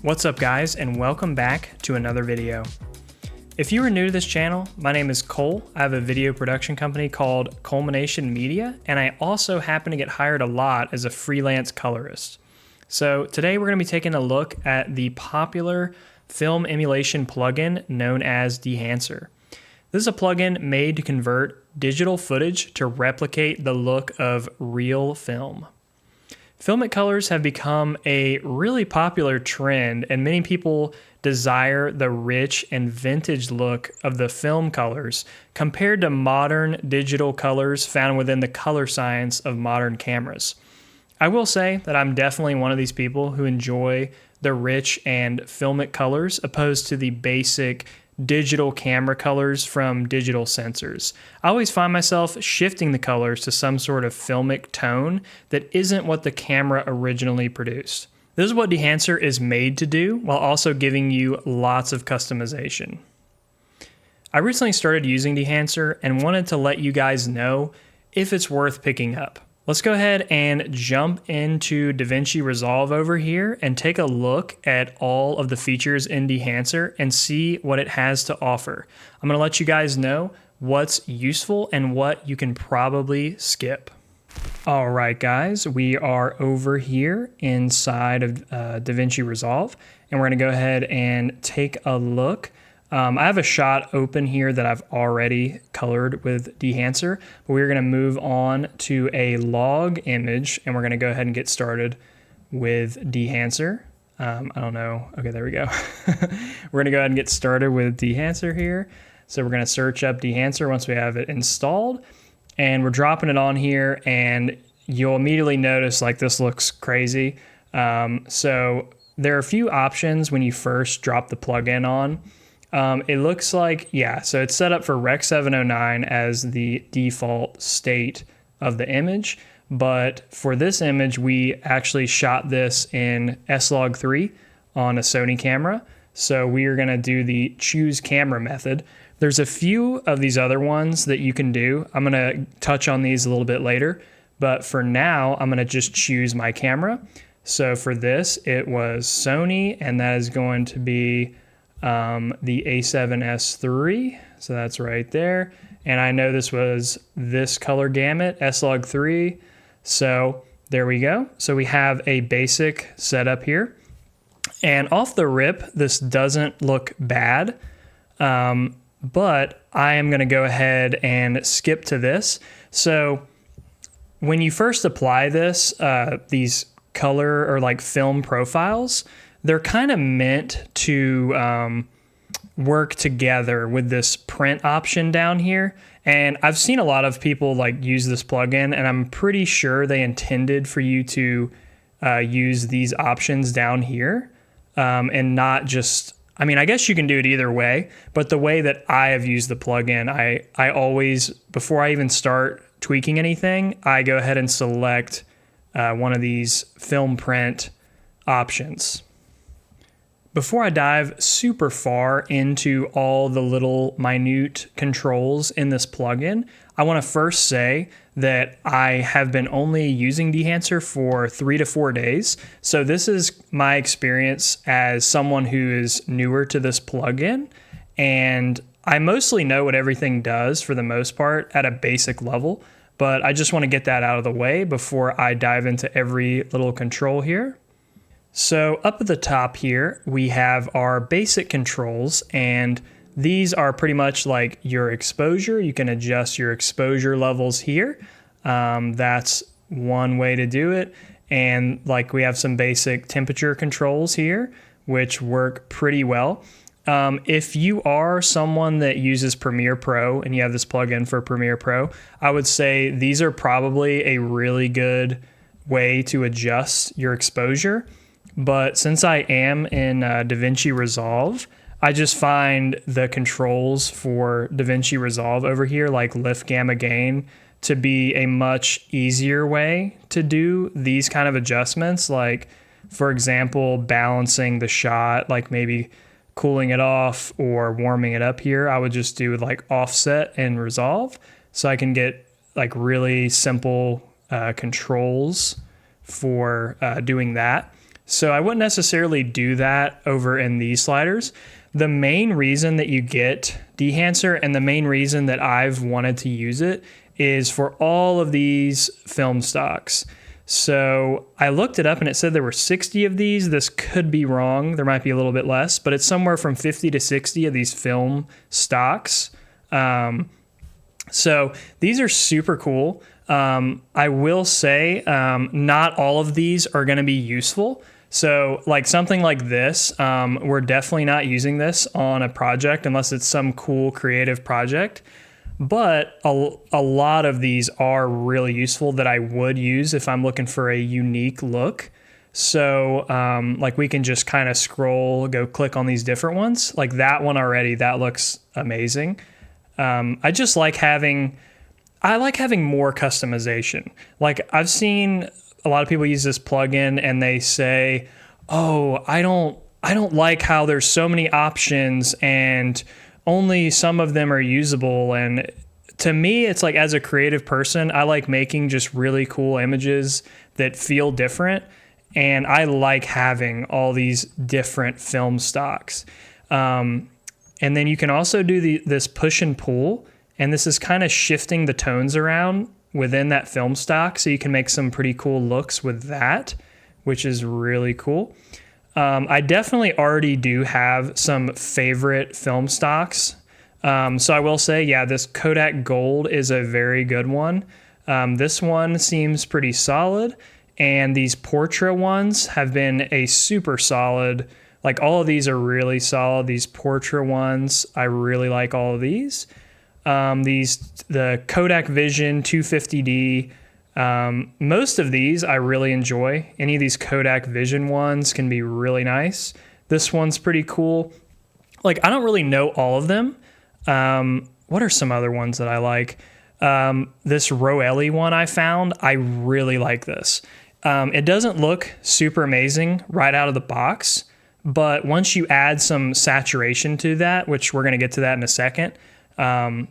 What's up guys, and welcome back to another video. If you are new to this channel, my name is Cole. I have a video production company called Culmination Media, and I also happen to get hired a lot as a freelance colorist. So today we're going to be taking a look at the popular film emulation plugin known as Dehancer. This is a plugin made to convert digital footage to replicate the look of real film. Filmic colors have become a really popular trend, and many people desire the rich and vintage look of the film colors compared to modern digital colors found within the color science of modern cameras. I will say that I'm definitely one of these people who enjoy the rich and filmic colors opposed to the basic digital camera colors from digital sensors. I always find myself shifting the colors to some sort of filmic tone that isn't what the camera originally produced. This is what Dehancer is made to do, while also giving you lots of customization. I recently started using Dehancer and wanted to let you guys know if it's worth picking up. Let's go ahead and jump into DaVinci Resolve over here and take a look at all of the features in Dehancer and see what it has to offer. I'm going to let you guys know what's useful and what you can probably skip. All right, guys, we are over here inside of DaVinci Resolve, and we're going to go ahead and take a look. I have a shot open here that I've already colored with Dehancer, but we're going to move on to a log image, and we're going to go ahead and get started with Dehancer. I don't know. Okay, there we go. We're going to go ahead and get started with Dehancer here. So we're going to search up Dehancer once we have it installed, and we're dropping it on here, and you'll immediately notice like this looks crazy. So there are a few options when you first drop the plugin on. It looks like, so it's set up for Rec 709 as the default state of the image, but for this image, we actually shot this in S-Log3 on a Sony camera, so we are going to do the choose camera method. There's a few of these other ones that you can do. I'm going to touch on these a little bit later, but for now, I'm going to just choose my camera. So for this, it was Sony, and that is going to be the A7S3, so that's right there. And I know this was this color gamut, S-Log3. So there we go. So we have a basic setup here. And off the rip, this doesn't look bad, but I am going to go ahead and skip to this. So when you first apply this, these color or like film profiles, they're kind of meant to work together with this print option down here. And I've seen a lot of people like use this plugin, and I'm pretty sure they intended for you to use these options down here and not just, I mean, I guess you can do it either way, but the way that I have used the plugin, I always, before I even start tweaking anything, I go ahead and select one of these film print options. Before I dive super far into all the little minute controls in this plugin, I want to first say that I have been only using Dehancer for 3 to 4 days. So this is my experience as someone who is newer to this plugin, and I mostly know what everything does for the most part at a basic level, but I just want to get that out of the way before I dive into every little control here. So up at the top here, we have our basic controls, and these are pretty much like your exposure. You can adjust your exposure levels here. That's one way to do it. And like we have some basic temperature controls here, which work pretty well. If you are someone that uses Premiere Pro and you have this plugin for Premiere Pro, I would say these are probably a really good way to adjust your exposure. But since I am in DaVinci Resolve, I just find the controls for DaVinci Resolve over here, like lift, gamma, gain, to be a much easier way to do these kind of adjustments. Like, for example, balancing the shot, like maybe cooling it off or warming it up here, I would just do like offset and resolve. So I can get like really simple controls for doing that. So I wouldn't necessarily do that over in these sliders. The main reason that you get Dehancer and the main reason that I've wanted to use it is for all of these film stocks. So I looked it up and it said there were 60 of these. This could be wrong. There might be a little bit less, but it's somewhere from 50 to 60 of these film stocks. So these are super cool. I will say not all of these are going to be useful. So like something like this, we're definitely not using this on a project unless it's some cool creative project. But a lot of these are really useful that I would use if I'm looking for a unique look. So like we can just kind of scroll, go click on these different ones. Like that one already, that looks amazing. I just like having more customization. Like I've seen a lot of people use this plugin and they say, "Oh, I don't like how there's so many options and only some of them are usable." And to me, it's like as a creative person, I like making just really cool images that feel different. And I like having all these different film stocks. And then you can also do this push and pull. And this is kind of shifting the tones around within that film stock. So you can make some pretty cool looks with that, which is really cool. I definitely already do have some favorite film stocks. So I will say, yeah, this Kodak Gold is a very good one. This one seems pretty solid. And these Portra ones have been a super solid. Like all of these are really solid. These Portra ones, I really like all of these. The Kodak Vision 250D, most of these I really enjoy. Any of these Kodak Vision ones can be really nice. This one's pretty cool. Like I don't really know all of them. What are some other ones that I like? This Roelli one I found, I really like this. It doesn't look super amazing right out of the box, but once you add some saturation to that, which we're going to get to that in a second,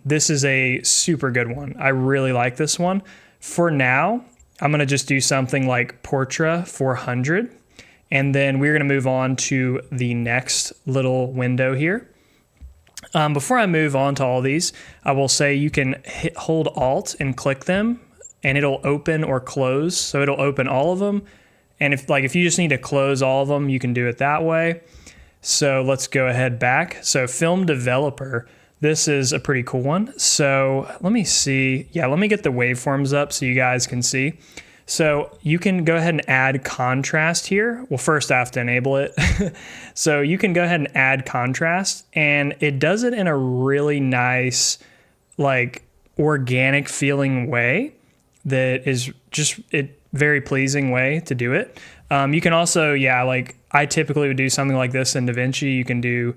this is a super good one. I really like this one. For now, I'm going to just do something like Portra 400, and then we're going to move on to the next little window here. Before I move on to all these, I will say you can hold Alt and click them, and it'll open or close. So it'll open all of them. And if you just need to close all of them, you can do it that way. So let's go ahead back. So Film Developer. This is a pretty cool one. So let me see. Yeah, let me get the waveforms up so you guys can see. So you can go ahead and add contrast here. Well, first I have to enable it. So you can go ahead and add contrast, and it does it in a really nice, like organic feeling way that is just a very pleasing way to do it. You can also, yeah, like I typically would do something like this in DaVinci. You can do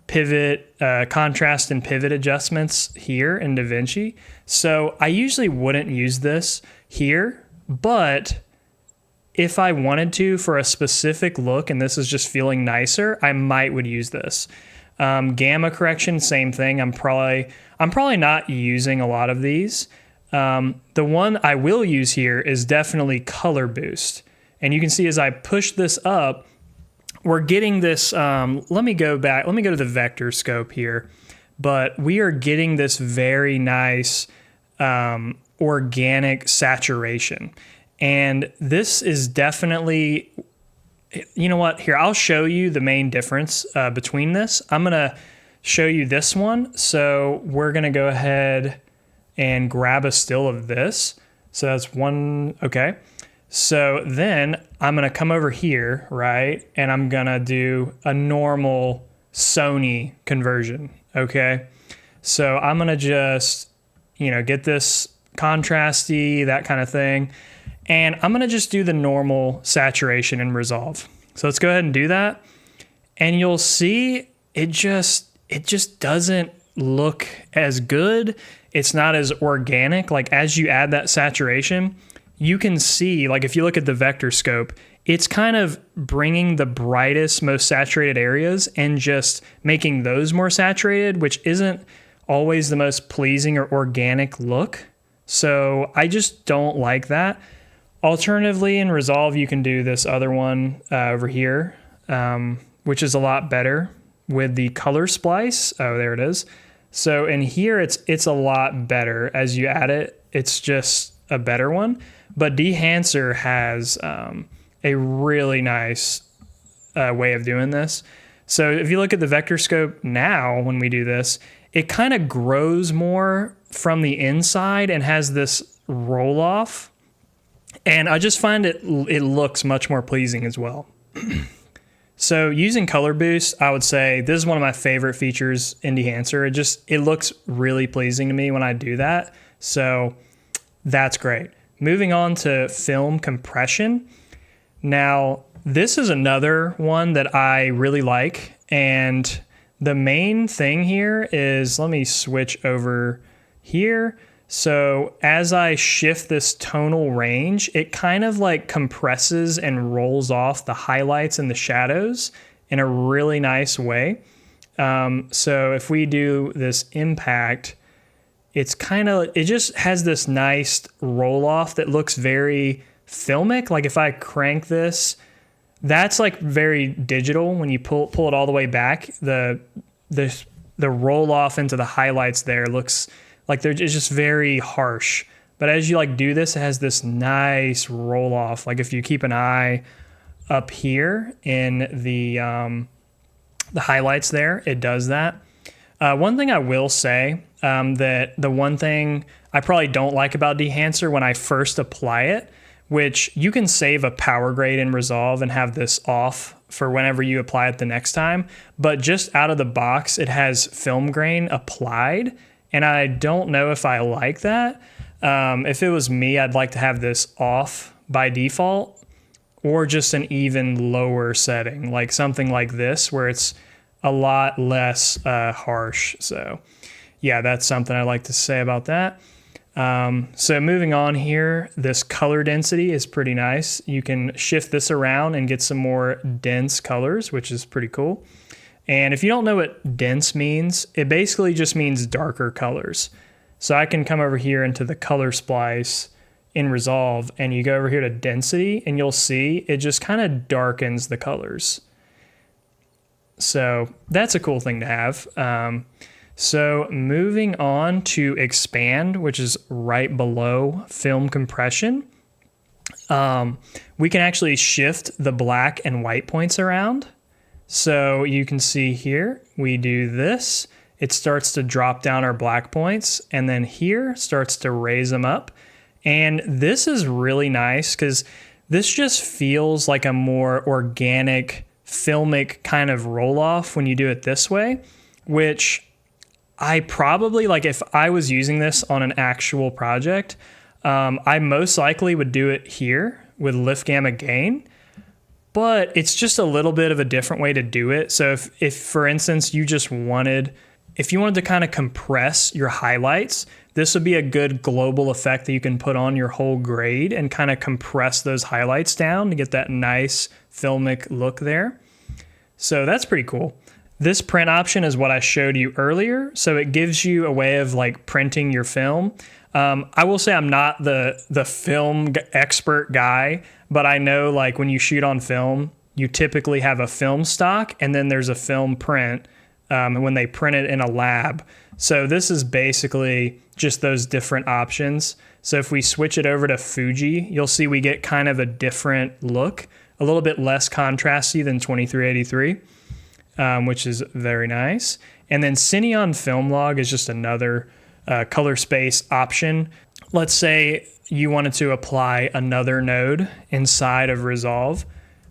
pivot, contrast and pivot adjustments here in DaVinci. So I usually wouldn't use this here, but if I wanted to for a specific look and this is just feeling nicer, I would use this. Gamma correction, same thing. I'm probably not using a lot of these. The one I will use here is definitely color boost. And you can see as I push this up, we're getting this, let me go to the vector scope here, but we are getting this very nice organic saturation. And this is definitely, you know what, here, I'll show you the main difference between this. I'm gonna show you this one. So we're gonna go ahead and grab a still of this. So that's one, okay. So then I'm going to come over here, right? And I'm going to do a normal Sony conversion, okay? So I'm going to just, get this contrasty, that kind of thing. And I'm going to just do the normal saturation and resolve. So let's go ahead and do that. And you'll see it just doesn't look as good. It's not as organic. Like as you add that saturation, you can see, like if you look at the vector scope, it's kind of bringing the brightest, most saturated areas and just making those more saturated, which isn't always the most pleasing or organic look. So I just don't like that. Alternatively, in Resolve, you can do this other one over here, which is a lot better with the color splice. Oh, there it is. So in here, it's a lot better as you add it. It's just a better one. But Dehancer has a really nice way of doing this. So if you look at the vector scope now, when we do this, it kind of grows more from the inside and has this roll off. And I just find it looks much more pleasing as well. So using color boost, I would say this is one of my favorite features in Dehancer. It looks really pleasing to me when I do that. So that's great. Moving on to film compression. Now, this is another one that I really like. And the main thing here is, let me switch over here. So as I shift this tonal range, it kind of like compresses and rolls off the highlights and the shadows in a really nice way. So if we do this impact, it just has this nice roll off that looks very filmic. Like if I crank this, that's like very digital. When you pull it all the way back, the roll off into the highlights there looks like it's just very harsh. But as you like do this, it has this nice roll off. Like if you keep an eye up here in the highlights there, it does that. One thing I will say, that the one thing I probably don't like about Dehancer when I first apply it, which you can save a power grade in Resolve and have this off for whenever you apply it the next time. But just out of the box, it has film grain applied. And I don't know if I like that. If it was me, I'd like to have this off by default or just an even lower setting, like something like this where it's a lot less harsh. So yeah, that's something I like to say about that. So moving on here, this color density is pretty nice. You can shift this around and get some more dense colors, which is pretty cool. And if you don't know what dense means, it basically just means darker colors. So I can come over here into the color splice in Resolve, and you go over here to density, and you'll see it just kind of darkens the colors. So that's a cool thing to have. So moving on to expand, which is right below film compression, we can actually shift the black and white points around. So you can see here, we do this, it starts to drop down our black points, and then here starts to raise them up. And this is really nice because this just feels like a more organic, filmic kind of roll off when you do it this way, which I probably, like if I was using this on an actual project, I most likely would do it here with lift gamma gain. But it's just a little bit of a different way to do it. So if for instance, if you wanted to kind of compress your highlights, this would be a good global effect that you can put on your whole grade and kind of compress those highlights down to get that nice filmic look there. So that's pretty cool. This print option is what I showed you earlier. So it gives you a way of like printing your film. I will say I'm not the film expert guy, but I know like when you shoot on film, you typically have a film stock and then there's a film print when they print it in a lab. So this is basically just those different options. So if we switch it over to Fuji, you'll see we get kind of a different look, a little bit less contrasty than 2383, which is very nice. And then Cineon Film Log is just another color space option. Let's say you wanted to apply another node inside of Resolve.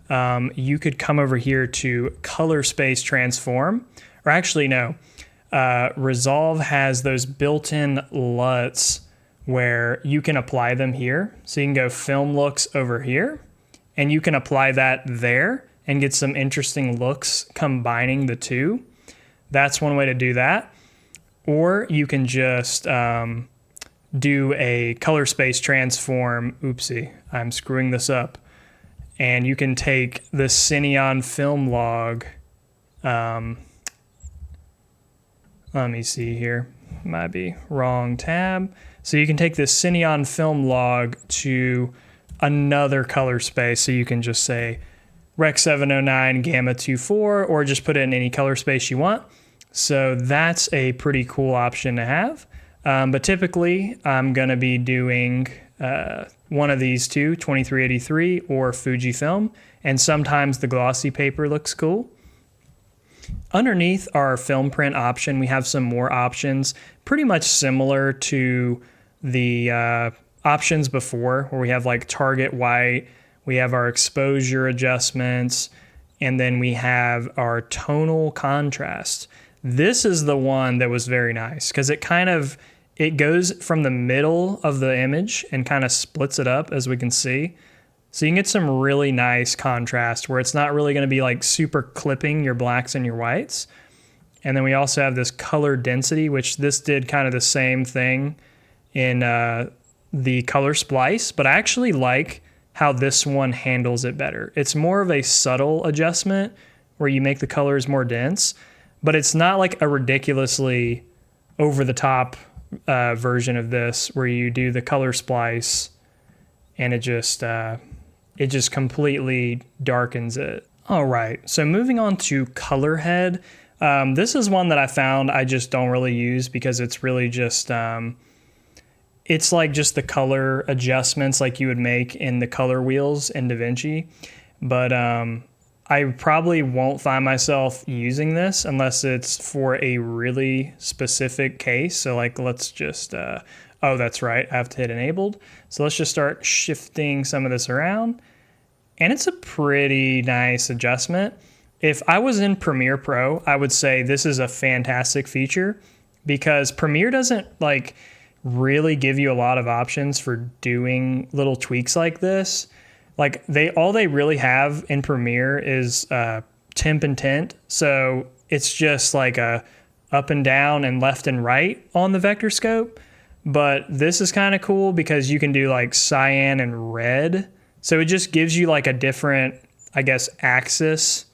You could come over here to color space transform, or actually no, Resolve has those built-in LUTs where you can apply them here. So you can go film looks over here and you can apply that there and get some interesting looks combining the two. That's one way to do that. Or you can just do a color space transform. Oopsie, I'm screwing this up. And you can take the Cineon Film Log. Let me see here. Might be wrong tab. So you can take this Cineon Film Log to another color space. So you can just say Rec 709 Gamma 24, or just put it in any color space you want. So that's a pretty cool option to have. But typically I'm going to be doing one of these two, 2383 or Fujifilm, and sometimes the glossy paper looks cool. Underneath our film print option, we have some more options, pretty much similar to the options before, where we have like target white, we have our exposure adjustments, and then we have our tonal contrast. This is the one that was very nice because it goes from the middle of the image and kind of splits it up, as we can see. So you can get some really nice contrast where it's not really going to be like super clipping your blacks and your whites. And then we also have this color density, which this did kind of the same thing in the color splice, but I actually like how this one handles it better. It's more of a subtle adjustment where you make the colors more dense, but it's not like a ridiculously over the top version of this where you do the color splice and it just completely darkens it. All right, so moving on to color head. This is one that I found I just don't really use because it's really just, it's like just the color adjustments like you would make in the color wheels in DaVinci. But I probably won't find myself using this unless it's for a really specific case. So like, let's just, oh, that's right, I have to hit enabled. So let's just start shifting some of this around. And it's a pretty nice adjustment. If I was in Premiere Pro, I would say this is a fantastic feature because Premiere doesn't like really give you a lot of options for doing little tweaks like this. Like all they really have in Premiere is temp and tint. So it's just like a up and down and left and right on the vector scope. But this is kind of cool because you can do like cyan and red. So it just gives you like a different, I guess, axis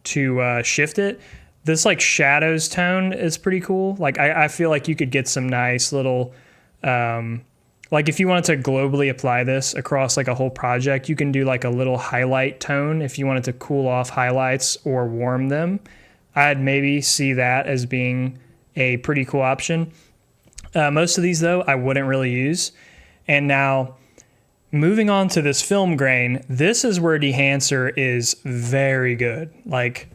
to shift it. This like shadows tone is pretty cool. Like I feel like you could get some nice little, like if you wanted to globally apply this across like a whole project, you can do like a little highlight tone if you wanted to cool off highlights or warm them. I'd maybe see that as being a pretty cool option. Most of these though, I wouldn't really use. And now moving on to this film grain, this is where Dehancer is very good. Like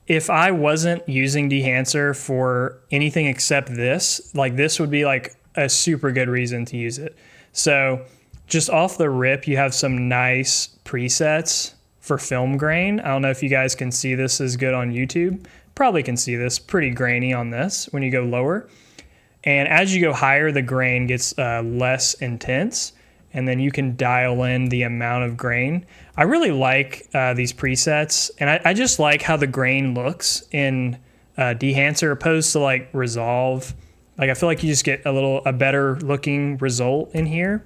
if I wasn't using Dehancer for anything except this, like this would be like a super good reason to use it. So just off the rip, you have some nice presets for film grain. I don't know if you guys can see this as good on YouTube. Probably can see this pretty grainy on this when you go lower. And as you go higher, the grain gets less intense. And then you can dial in the amount of grain. I really like these presets, and I just like how the grain looks in Dehancer opposed to like Resolve. Like I feel like you just get a better looking result in here.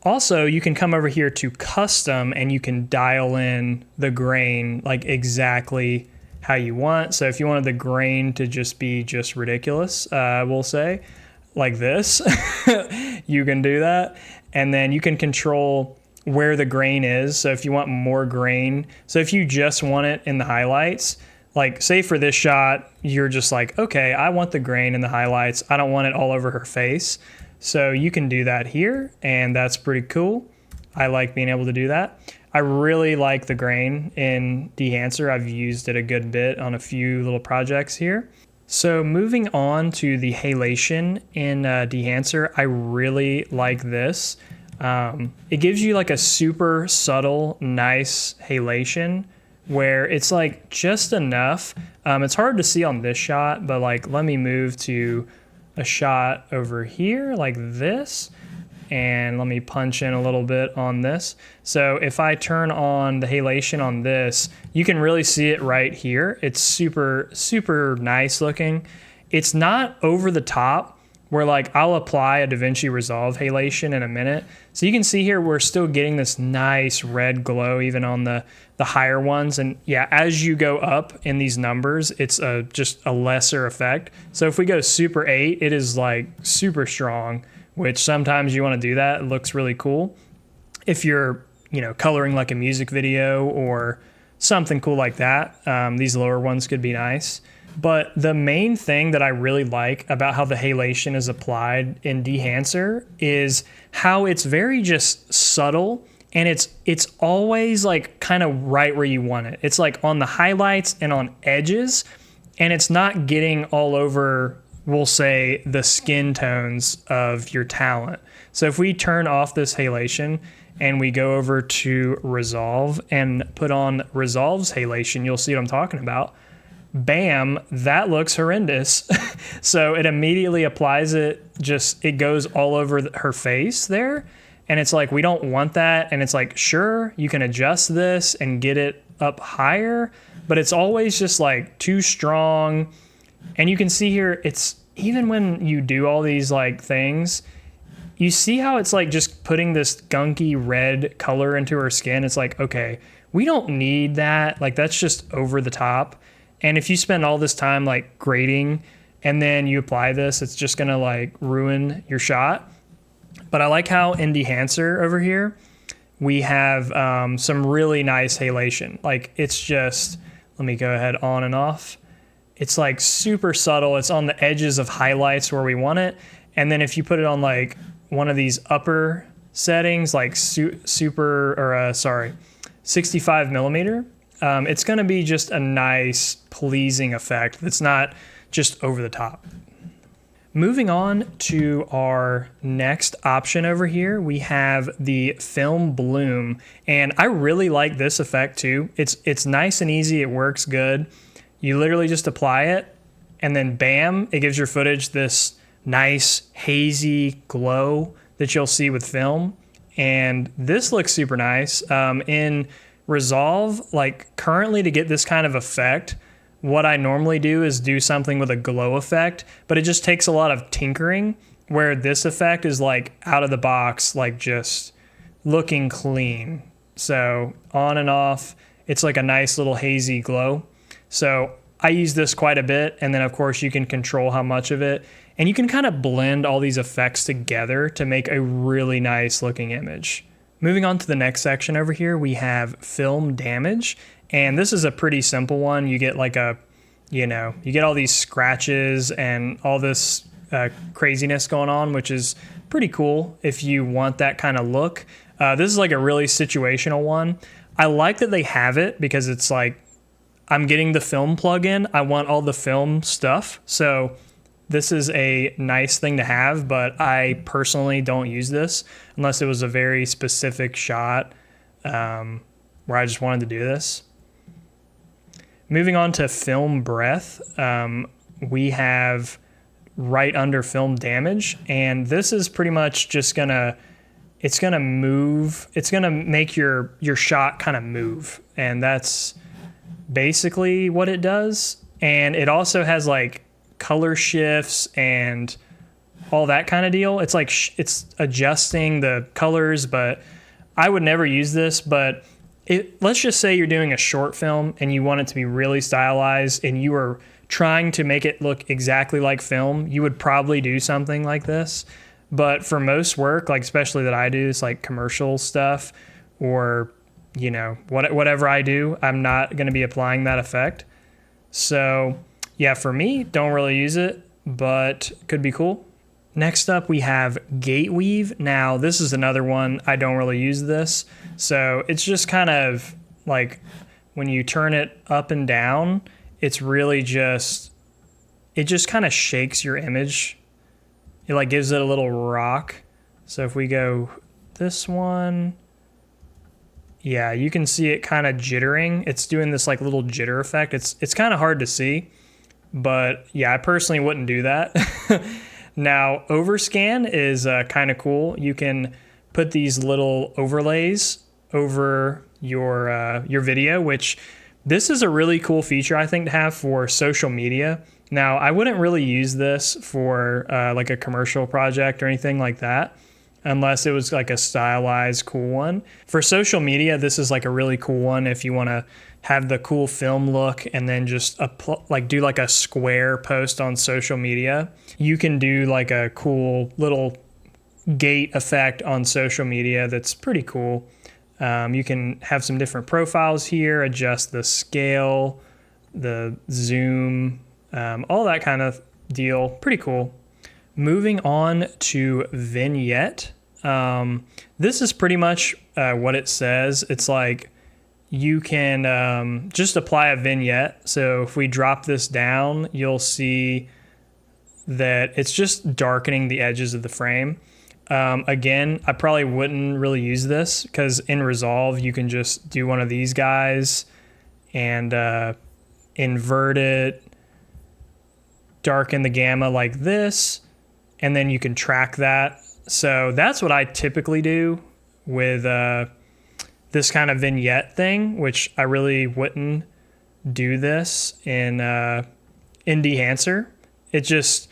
Also, you can come over here to custom and you can dial in the grain like exactly how you want. So if you wanted the grain to just be just ridiculous, we'll say like this, you can do that. And then you can control where the grain is. So if you want more grain, so if you just want it in the highlights, like say for this shot, you're just like, okay, I want the grain in the highlights. I don't want it all over her face. So you can do that here, and that's pretty cool. I like being able to do that. I really like the grain in Dehancer. I've used it a good bit on a few little projects here. So moving on to the halation in Dehancer, I really like this. It gives you like a super subtle, nice halation where it's like just enough. It's hard to see on this shot, but like let me move to a shot over here like this. And let me punch in a little bit on this. So if I turn on the halation on this, you can really see it right here. It's super, super nice looking. It's not over the top where like I'll apply a DaVinci Resolve halation in a minute. So you can see here we're still getting this nice red glow even on the higher ones. And yeah, as you go up in these numbers, it's just a lesser effect. So if we go Super 8, it is like super strong, which sometimes you want to do that. It looks really cool. if you're, coloring like a music video or something cool like that. These lower ones could be nice. But the main thing that I really like about how the halation is applied in Dehancer is how it's very just subtle, and it's always like kind of right where you want it. It's like on the highlights and on edges, and it's not getting all over, we'll say, the skin tones of your talent. So if we turn off this halation and we go over to Resolve and put on Resolve's halation, you'll see what I'm talking about. Bam, that looks horrendous. So it immediately applies it, it goes all over her face there. And it's like, we don't want that. And it's like, sure, you can adjust this and get it up higher, but it's always just like too strong. And you can see here, it's even when you do all these like things, you see how it's like just putting this gunky red color into her skin. It's like, okay, we don't need that. Like, that's just over the top. And if you spend all this time like grading and then you apply this, it's just gonna like ruin your shot. But I like how in Dehancer over here, we have some really nice halation. Like, it's just, let me go ahead on and off. It's like super subtle. It's on the edges of highlights where we want it. And then if you put it on like one of these upper settings, like 65 millimeter, it's going to be just a nice, pleasing effect that's not just over the top. Moving on to our next option over here, we have the film bloom, and I really like this effect too. It's nice and easy. It works good. You literally just apply it, and then bam, it gives your footage this nice hazy glow that you'll see with film. And this looks super nice. In Resolve, like currently to get this kind of effect, what I normally do is do something with a glow effect, but it just takes a lot of tinkering, where this effect is like out of the box, like just looking clean. So on and off, it's like a nice little hazy glow. So I use this quite a bit, and then of course you can control how much of it, and you can kind of blend all these effects together to make a really nice looking image. Moving on to the next section over here, we have film damage, and this is a pretty simple one. You get like you get all these scratches and all this craziness going on, which is pretty cool if you want that kind of look. This is like a really situational one. I like that they have it because it's like, I'm getting the film plugin. I want all the film stuff. So this is a nice thing to have, but I personally don't use this unless it was a very specific shot where I just wanted to do this. Moving on to film breath, we have right under film damage, and this is pretty much just it's gonna move. It's gonna make your shot kind of move, and that's basically what it does. And it also has like color shifts and all that kind of deal. It's like it's adjusting the colors, but I would never use this. But let's just say you're doing a short film and you want it to be really stylized and you are trying to make it look exactly like film, you would probably do something like this. But for most work, like especially that I do, it's like commercial stuff or whatever I do, I'm not going to be applying that effect. So yeah, for me, don't really use it, but could be cool. Next up, we have gate weave. Now, this is another one. I don't really use this. So it's just kind of like when you turn it up and down, it's really it just kind of shakes your image. It like gives it a little rock. So if we go this one, yeah, you can see it kind of jittering. It's doing this like little jitter effect. It's kind of hard to see, but yeah, I personally wouldn't do that. Now, overscan is kind of cool. You can put these little overlays over your video, which this is a really cool feature, I think, to have for social media. Now, I wouldn't really use this for like a commercial project or anything like that, unless it was like a stylized, cool one. For social media, this is like a really cool one if you want to have the cool film look and then just do like a square post on social media. You can do like a cool little gate effect on social media that's pretty cool. You can have some different profiles here, adjust the scale, the zoom, all that kind of deal. Pretty cool. Moving on to vignette. This is pretty much what it says. It's like you can just apply a vignette. So if we drop this down, you'll see that it's just darkening the edges of the frame. Again, I probably wouldn't really use this because in Resolve, you can just do one of these guys and invert it, darken the gamma like this, and then you can track that. So that's what I typically do with this kind of vignette thing, which I really wouldn't do this in Dehancer. It just,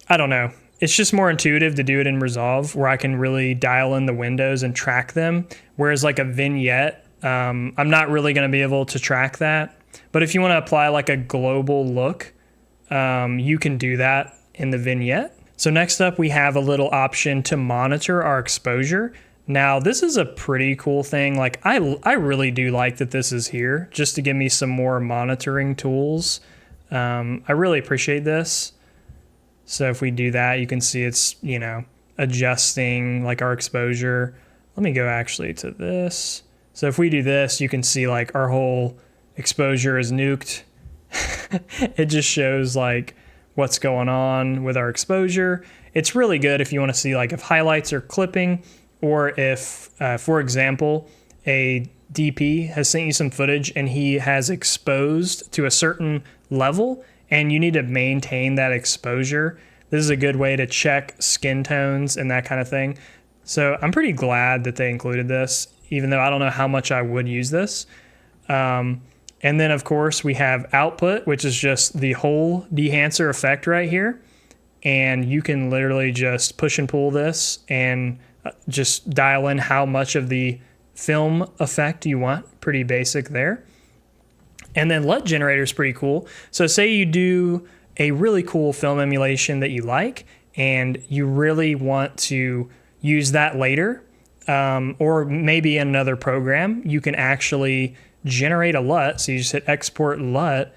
I don't know. It's just more intuitive to do it in Resolve where I can really dial in the windows and track them. Whereas like a vignette, I'm not really going to be able to track that. But if you want to apply like a global look, you can do that in the vignette. So next up, we have a little option to monitor our exposure. Now, this is a pretty cool thing. Like I really do like that this is here just to give me some more monitoring tools. I really appreciate this. So if we do that, you can see it's, you know, adjusting like our exposure. Let me go actually to this. So if we do this, you can see like our whole exposure is nuked. It just shows like what's going on with our exposure. It's really good if you want to see like if highlights are clipping or if, for example, a DP has sent you some footage and he has exposed to a certain level and you need to maintain that exposure. This is a good way to check skin tones and that kind of thing. So I'm pretty glad that they included this, even though I don't know how much I would use this. And then of course we have output, which is just the whole Dehancer effect right here. And you can literally just push and pull this and just dial in how much of the film effect you want. Pretty basic there. And then LUT generator is pretty cool. So say you do a really cool film emulation that you like and you really want to use that later, or maybe in another program, you can actually generate a LUT. So you just hit export LUT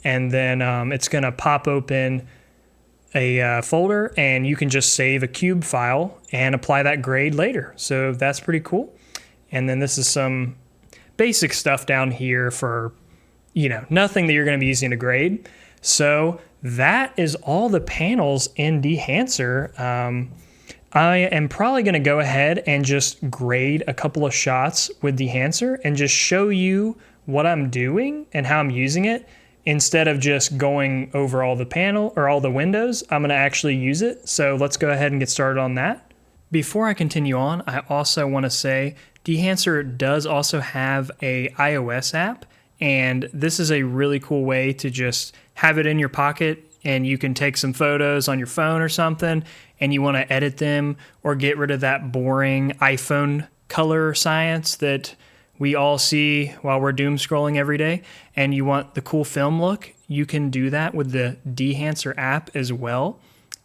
and then it's going to pop open a folder and you can just save a cube file and apply that grade later. So that's pretty cool. And then this is some basic stuff down here for, you know, nothing that you're going to be using to grade. So that is all the panels in Dehancer. I am probably going to go ahead and just grade a couple of shots with Dehancer and just show you what I'm doing and how I'm using it. Instead of just going over all the panel or all the windows, I'm going to actually use it. So let's go ahead and get started on that. Before I continue on, I also want to say Dehancer does also have a iOS app, and this is a really cool way to just have it in your pocket and you can take some photos on your phone or something and you want to edit them or get rid of that boring iPhone color science that we all see while we're doom scrolling every day, and you want the cool film look, you can do that with the Dehancer app as well.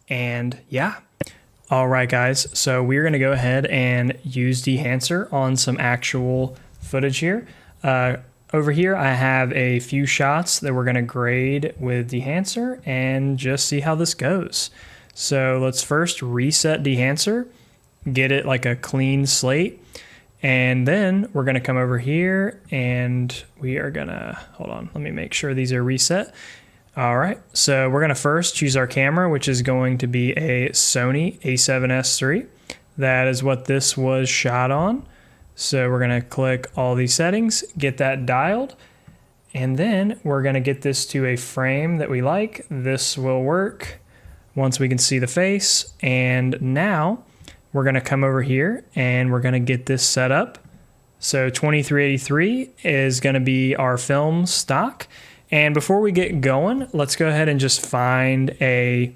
And yeah. All right, guys. So we're going to go ahead and use Dehancer on some actual footage here. Over here, I have a few shots that we're going to grade with Dehancer and just see how this goes. So let's first reset Dehancer, get it like a clean slate. And then we're going to come over here and we are going to, hold on, let me make sure these are reset. All right, so we're going to first choose our camera, which is going to be a Sony a7S III. That is what this was shot on. So we're going to click all these settings, get that dialed, and then we're going to get this to a frame that we like. This will work once we can see the face. And now we're going to come over here and we're going to get this set up. So 2383 is going to be our film stock. And before we get going, let's go ahead and just find a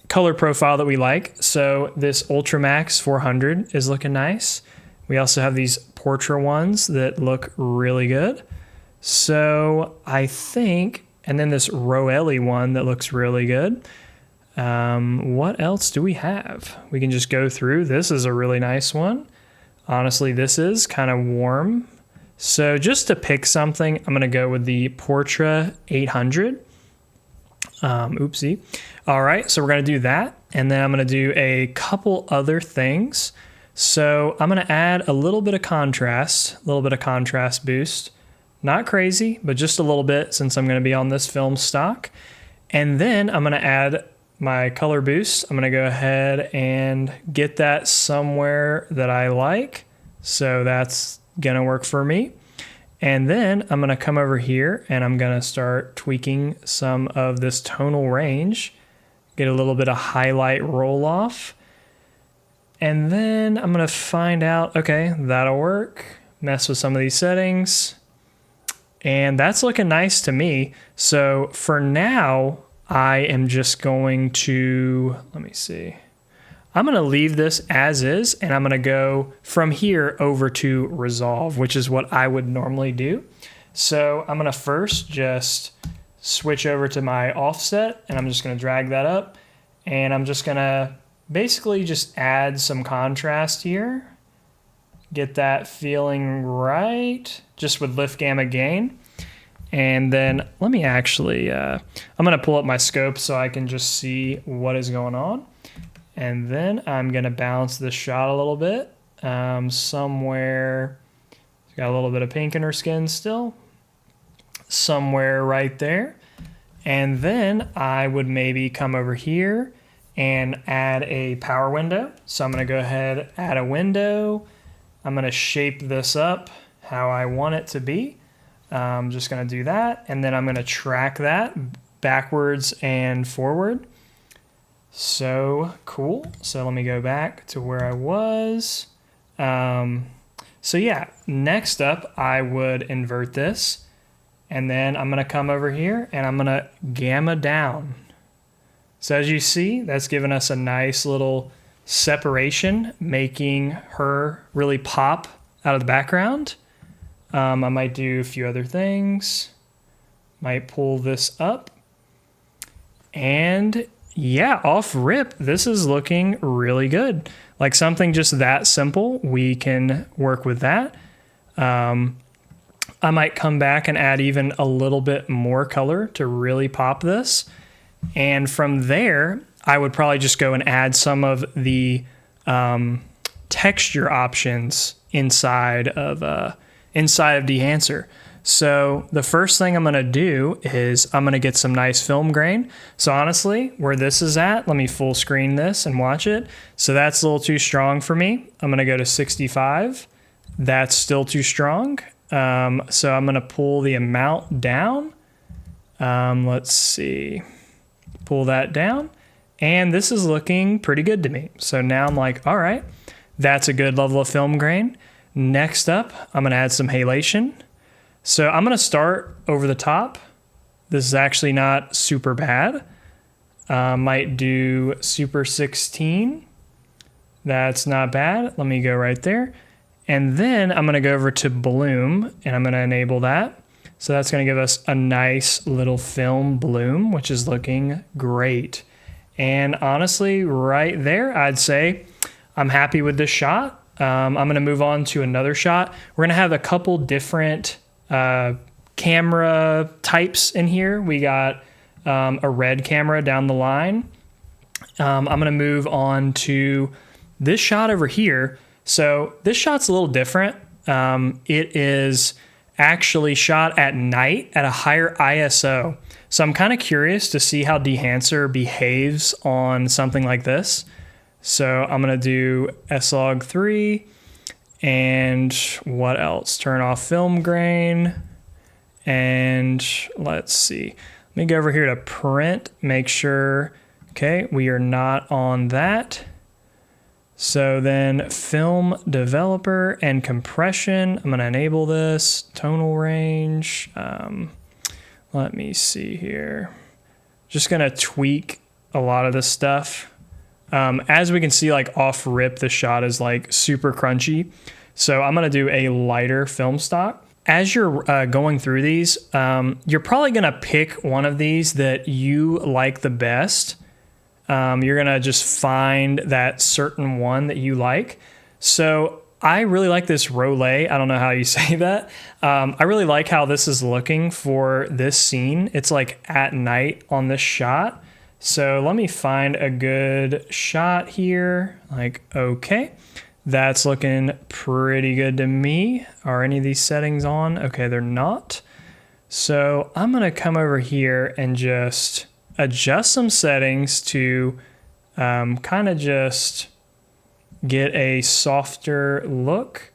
color profile that we like. So this Ultramax 400 is looking nice. We also have these Portra ones that look really good. So I think, and then this Roelli one that looks really good. What else do we have? We can just go through. This is a really nice one. Honestly, this is kind of warm. So just to pick something, I'm going to go with the Portra 800. Oopsie. All right, so we're going to do that. And then I'm going to do a couple other things. So I'm going to add a little bit of contrast boost. Not crazy, but just a little bit since I'm going to be on this film stock. And then I'm going to add my color boost. I'm going to go ahead and get that somewhere that I like. So that's going to work for me. And then I'm going to come over here and I'm going to start tweaking some of this tonal range. Get a little bit of highlight roll off. And then I'm going to find out, okay, that'll work. Mess with some of these settings. And that's looking nice to me. So for now, I am just going to, let me see. I'm going to leave this as is, and I'm going to go from here over to resolve, which is what I would normally do. So I'm going to first just switch over to my offset, and I'm just going to drag that up. And I'm just going to basically just add some contrast here. Get that feeling right, just with lift gamma gain. And then let me actually, I'm going to pull up my scope so I can just see what is going on. And then I'm going to balance this shot a little bit. Somewhere, got a little bit of pink in her skin still. Somewhere right there. And then I would maybe come over here and add a power window. So I'm going to go ahead, add a window. I'm going to shape this up how I want it to be. I'm just going to do that. And then I'm going to track that backwards and forward. So cool. So let me go back to where I was. So yeah, next up, I would invert this. And then I'm going to come over here and I'm going to gamma down. So as you see, that's given us a nice little separation, making her really pop out of the background. I might do a few other things. Might pull this up. And yeah, off rip, this is looking really good. Like something just that simple, we can work with that. I might come back and add even a little bit more color to really pop this. And from there, I would probably just go and add some of the texture options inside of Dehancer. So the first thing I'm going to do is I'm going to get some nice film grain. So honestly, where this is at, let me full screen this and watch it. So that's a little too strong for me. I'm going to go to 65. That's still too strong. So I'm going to pull the amount down. Let's see. Pull that down. And this is looking pretty good to me. So now I'm like, all right, that's a good level of film grain. Next up, I'm going to add some halation. So I'm going to start over the top. This is actually not super bad. Might do super 16. That's not bad. Let me go right there. And then I'm going to go over to bloom and I'm going to enable that. So that's going to give us a nice little film bloom, which is looking great. And honestly, right there, I'd say I'm happy with this shot. I'm going to move on to another shot. We're going to have a couple different camera types in here. We got a red camera down the line. I'm going to move on to this shot over here. So this shot's a little different. It is actually shot at night at a higher ISO. So I'm kind of curious to see how Dehancer behaves on something like this. So I'm going to do S-Log 3 and what else? Turn off film grain. And let's see. Let me go over here to print, make sure, okay, we are not on that. So then film developer and compression, I'm going to enable this. Tonal range. Let me see here. Just going to tweak a lot of this stuff. As we can see, like off rip, the shot is like super crunchy. So I'm going to do a lighter film stock. As you're going through these, you're probably going to pick one of these that you like the best. You're gonna just find that certain one that you like. So I really like this Rolay. I don't know how you say that. I really like how this is looking for this scene. It's like at night on this shot. So let me find a good shot here. Like, okay, that's looking pretty good to me. Are any of these settings on? Okay, they're not. So I'm gonna come over here and just adjust some settings to kind of just get a softer look.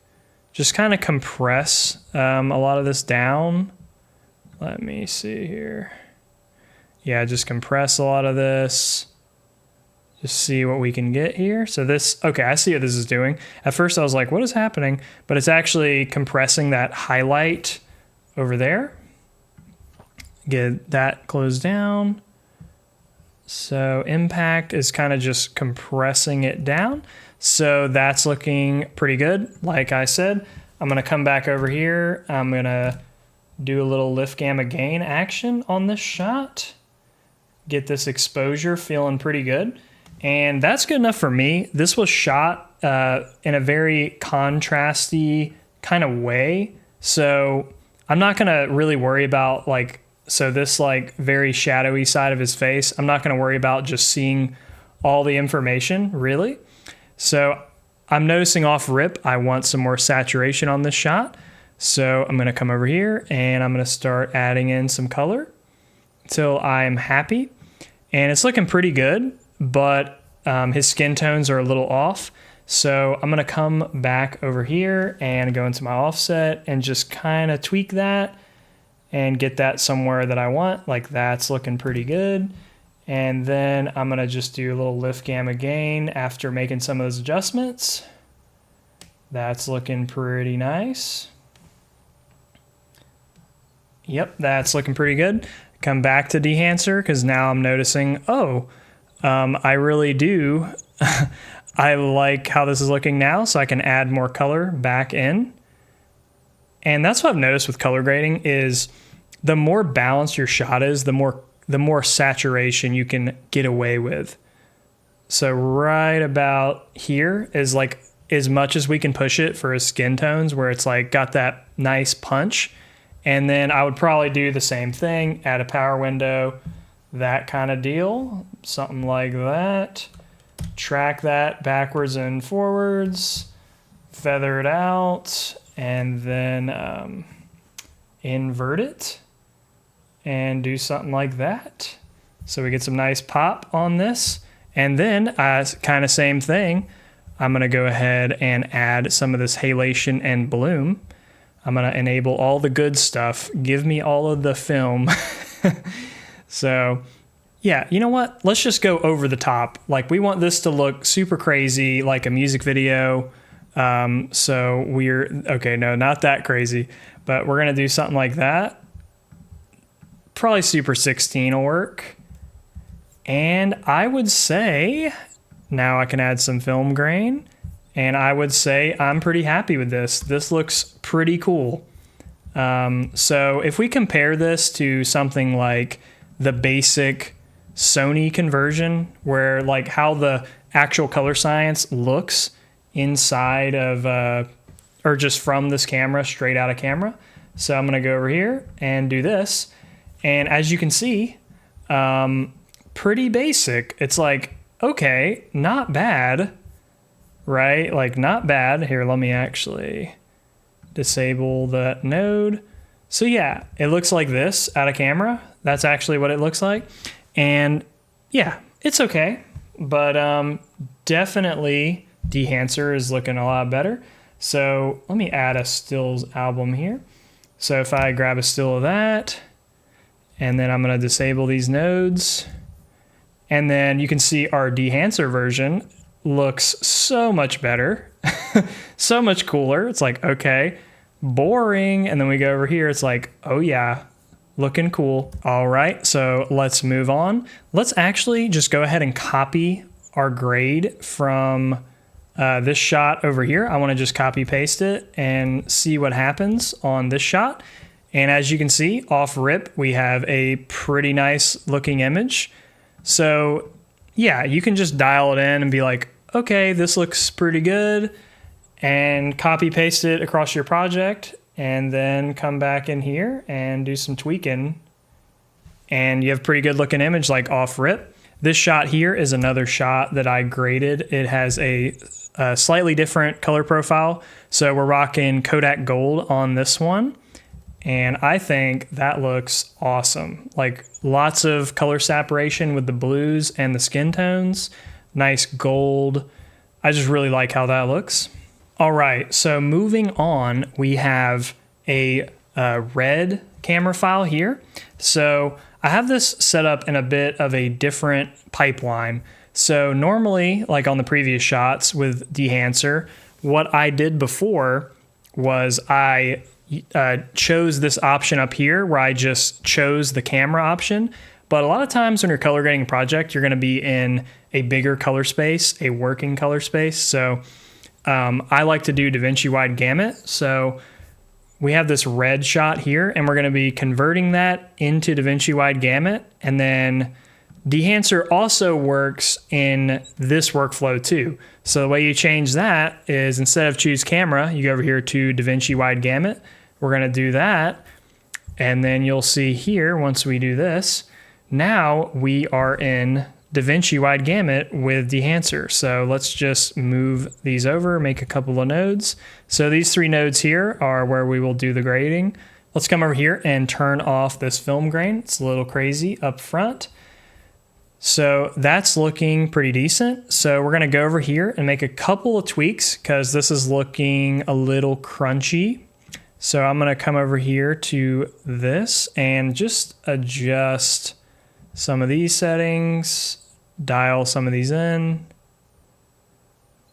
Just kind of compress a lot of this down. Let me see here. Yeah, just compress a lot of this. Just see what we can get here. So this, okay, I see what this is doing. At first I was like, what is happening? But it's actually compressing that highlight over there. Get that closed down. So impact is kind of just compressing it down. So that's looking pretty good. Like I said, I'm gonna come back over here. I'm gonna do a little lift gamma gain action on this shot. Get this exposure feeling pretty good. And that's good enough for me. This was shot in a very contrasty kind of way. So I'm not gonna really worry about like, so this like very shadowy side of his face, I'm not gonna worry about just seeing all the information really. So I'm noticing off rip, I want some more saturation on this shot. So I'm gonna come over here and I'm gonna start adding in some color till I'm happy. And it's looking pretty good, but his skin tones are a little off. So I'm gonna come back over here and go into my offset and just kind of tweak that and get that somewhere that I want. Like that's looking pretty good. And then I'm gonna just do a little lift gamma gain after making some of those adjustments. That's looking pretty nice. Yep, that's looking pretty good. Come back to Dehancer because now I'm noticing, oh, I really do. I like how this is looking now, so I can add more color back in. And that's what I've noticed with color grading is the more balanced your shot is, the more saturation you can get away with. So right about here is like as much as we can push it for his skin tones where it's like got that nice punch. And then I would probably do the same thing, add a power window, that kind of deal, something like that. Track that backwards and forwards, feather it out, and then invert it and do something like that. So we get some nice pop on this. And then kind of same thing, I'm gonna go ahead and add some of this halation and bloom. I'm gonna enable all the good stuff. Give me all of the film. So yeah, you know what? Let's just go over the top. Like we want this to look super crazy, like a music video. So okay, no, not that crazy, but we're gonna do something like that. Probably Super 16 will work. And I would say, now I can add some film grain. And I would say I'm pretty happy with this. This looks pretty cool. So if we compare this to something like the basic Sony conversion, where like how the actual color science looks inside of, or just from this camera, straight out of camera. So I'm gonna go over here and do this. And as you can see, pretty basic. It's like, okay, not bad. Right? Like not bad. Here, let me actually disable that node. So yeah, it looks like this out of camera. That's actually what it looks like. And yeah, it's okay. But definitely Dehancer is looking a lot better. So let me add a stills album here. So if I grab a still of that, and then I'm gonna disable these nodes, and then you can see our Dehancer version looks so much better, so much cooler. It's like, okay, boring. And then we go over here. It's like, oh yeah, looking cool. All right, so let's move on. Let's actually just go ahead and copy our grade from this shot over here. I want to just copy paste it and see what happens on this shot. And as you can see, off rip, we have a pretty nice looking image. So yeah, you can just dial it in and be like, okay, this looks pretty good, and copy paste it across your project, and then come back in here and do some tweaking, and you have a pretty good looking image like off rip. This shot here is another shot that I graded. It has a slightly different color profile. So we're rocking Kodak Gold on this one. And I think that looks awesome. Like lots of color separation with the blues and the skin tones. Nice gold. I just really like how that looks. All right, so moving on, we have a red camera file here. So I have this set up in a bit of a different pipeline. So normally, like on the previous shots with Dehancer, what I did before was I chose this option up here where I just chose the camera option. But a lot of times when you're color grading a project, you're going to be in a bigger color space, a working color space. So I like to do DaVinci Wide Gamut. So we have this red shot here, and we're going to be converting that into DaVinci Wide Gamut. And then Dehancer also works in this workflow too. So the way you change that is instead of choose camera, you go over here to DaVinci Wide Gamut. We're going to do that. And then you'll see here, once we do this, now we are in DaVinci Wide Gamut with Dehancer. So let's just move these over, make a couple of nodes. So these 3 nodes here are where we will do the grading. Let's come over here and turn off this film grain. It's a little crazy up front. So that's looking pretty decent. So we're gonna go over here and make a couple of tweaks because this is looking a little crunchy. So I'm gonna come over here to this and just adjust some of these settings, dial some of these in,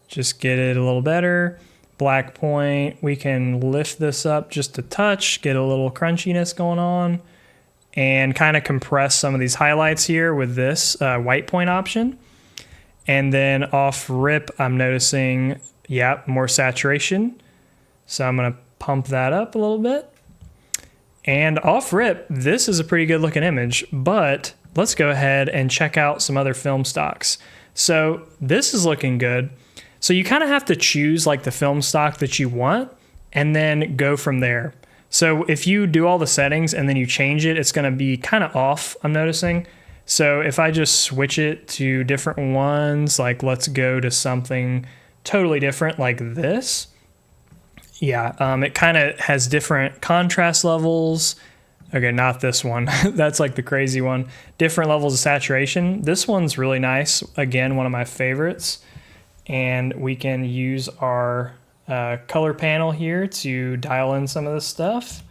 just get it a little better. Black point, we can lift this up just a touch, get a little crunchiness going on, and kind of compress some of these highlights here with this white point option. And then off rip, I'm noticing, more saturation. So I'm gonna pump that up a little bit. And off rip, this is a pretty good looking image, but let's go ahead and check out some other film stocks. So this is looking good. So you kind of have to choose like the film stock that you want and then go from there. So if you do all the settings and then you change it, it's going to be kind of off, I'm noticing. So if I just switch it to different ones, like let's go to something totally different like this. It kind of has different contrast levels. Okay, not this one. That's like the crazy one. Different levels of saturation. This one's really nice. Again, one of my favorites. And we can use our color panel here to dial in some of this stuff.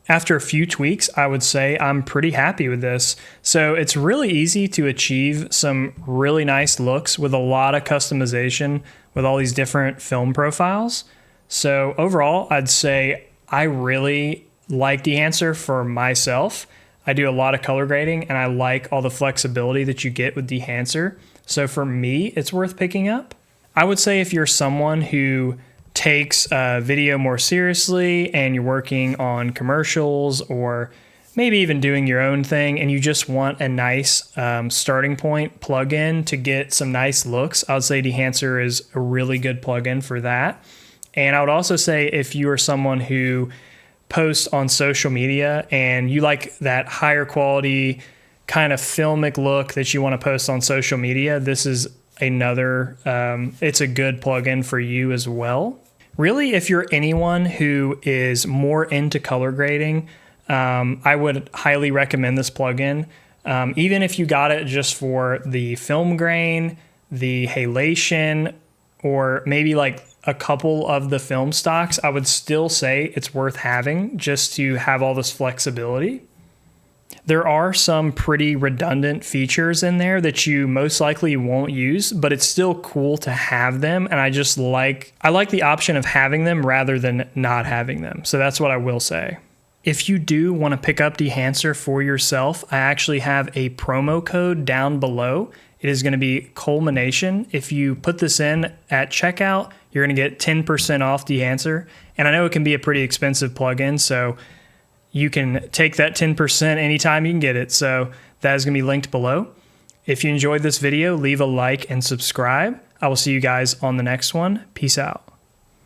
After a few tweaks, I would say I'm pretty happy with this. So it's really easy to achieve some really nice looks with a lot of customization with all these different film profiles. So overall, I'd say I really like Dehancer for myself. I do a lot of color grading and I like all the flexibility that you get with Dehancer. So for me, it's worth picking up. I would say if you're someone who takes video more seriously and you're working on commercials or maybe even doing your own thing and you just want a nice starting point plugin to get some nice looks, I would say Dehancer is a really good plugin for that. And I would also say if you are someone who posts on social media and you like that higher quality kind of filmic look that you want to post on social media, this is another, it's a good plugin for you as well. Really, if you're anyone who is more into color grading, I would highly recommend this plugin. Even if you got it just for the film grain, the halation, or maybe like a couple of the film stocks, I would still say it's worth having just to have all this flexibility. There are some pretty redundant features in there that you most likely won't use, but it's still cool to have them. And I like the option of having them rather than not having them. So that's what I will say. If you do want to pick up Dehancer for yourself, I actually have a promo code down below. It is going to be Culmination. If you put this in at checkout, you're going to get 10% off Dehancer. And I know it can be a pretty expensive plugin, so you can take that 10% anytime you can get it. So that is going to be linked below. If you enjoyed this video, leave a like and subscribe. I will see you guys on the next one. Peace out.